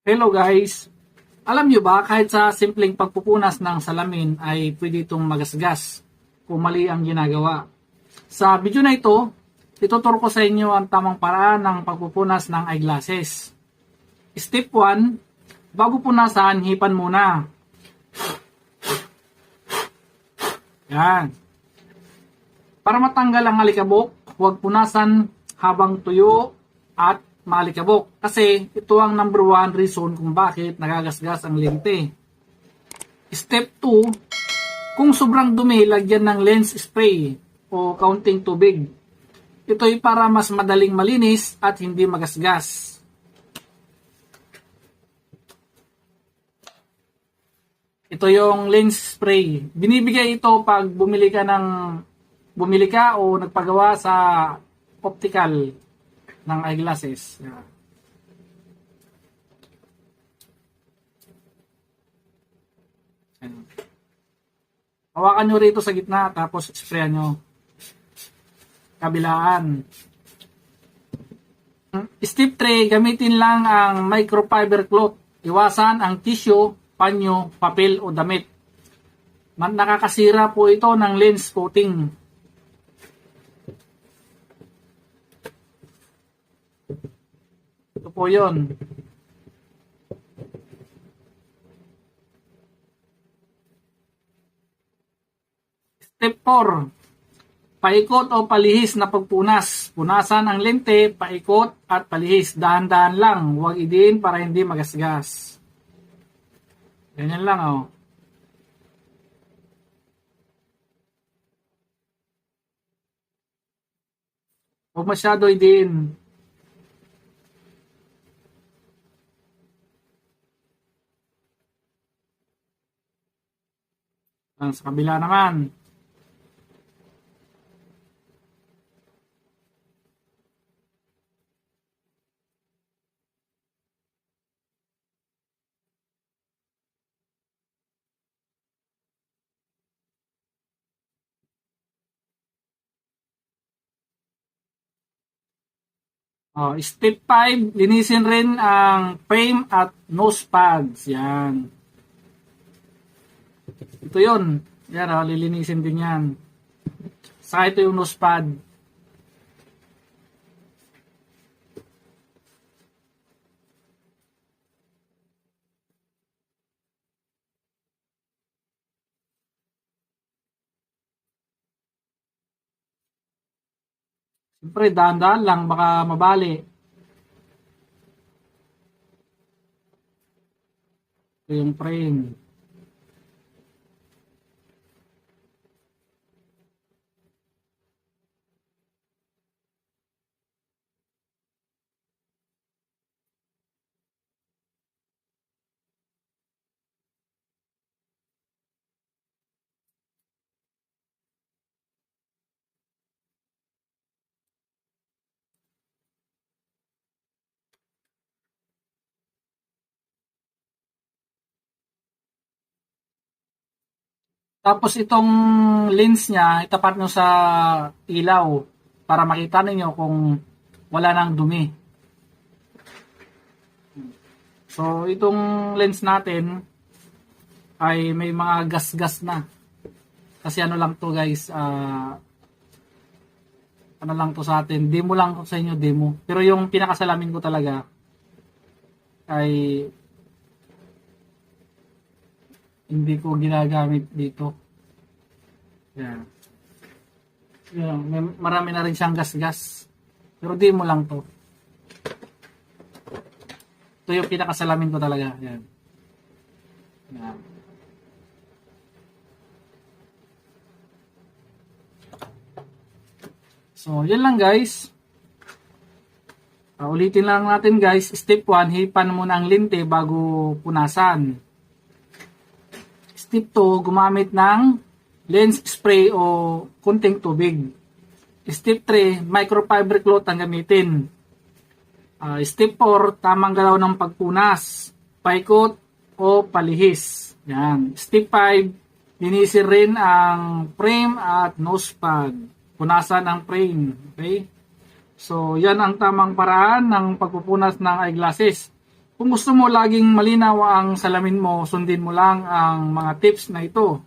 Hello guys! Alam nyo ba kahit sa simpleng pagpupunas ng salamin ay pwede itong magasgas kung mali ang ginagawa. Sa video na ito, ituturo ko sa inyo ang tamang paraan ng pagpupunas ng eyeglasses. Step 1, bago punasan, hipan muna. Yan. Para matanggal ang alikabok, huwag punasan habang tuyo at maalikabok. Kasi ito ang number 1 reason kung bakit nagagasgas ang lente. Step 2, kung sobrang dumi, lagyan ng lens spray o kaunting tubig. Ito ay para mas madaling malinis at hindi magasgas. Ito yung lens spray. Binibigay ito pag bumili ka o nagpagawa sa optical ng eyeglasses. Yan. Hawakan nyo rito sa gitna tapos sprayan nyo. Kabilaan. Step 3, gamitin lang ang microfiber cloth. Iwasan ang tissue, panyo, papel o damit. Nakakasira po ito ng lens coating. Ito po yun. Step 4. Paikot o palihis na pagpunas. Punasan ang lente, paikot at palihis. Dahan-dahan lang. Huwag idiin para hindi magasgas. Ganyan lang oh. Huwag masyado idiin. Sa kabila naman. Step 5, linisin rin ang frame at nose pads. Yan. Ito yun. Yan, lilinisin din yan. Saka ito yung nose pad. Siyempre, dahan-dahan lang, baka mabali. Ito yung frame. Tapos itong lens niya, itapat nyo sa ilaw para makita ninyo kung wala nang dumi. So itong lens natin ay may mga gas-gas na. Kasi ano lang to guys, ano lang to sa atin, demo lang to sa inyo, demo. Pero yung pinakasalamin ko talaga ay hindi ko ginagamit dito. Yan. Yan. Marami na rin siyang gas-gas. Pero di mo lang to. Ito yung pinakasalamin ko talaga. Yan. Yan. So, yan lang guys. Ulitin lang natin guys. Step 1, hipan muna ang lente bago punasan. Step 2, gumamit ng lens spray o kunting tubig. Step 3, microfiber cloth ang gamitin. Step 4, tamang galaw ng pagpunas, paikot o palihis. Yan. Step 5, linisin rin ang frame at nose pad. Punasan ang frame. Okay? So, yan ang tamang paraan ng pagpupunas ng eyeglasses. Kung gusto mo laging malinaw ang salamin mo, sundin mo lang ang mga tips na ito.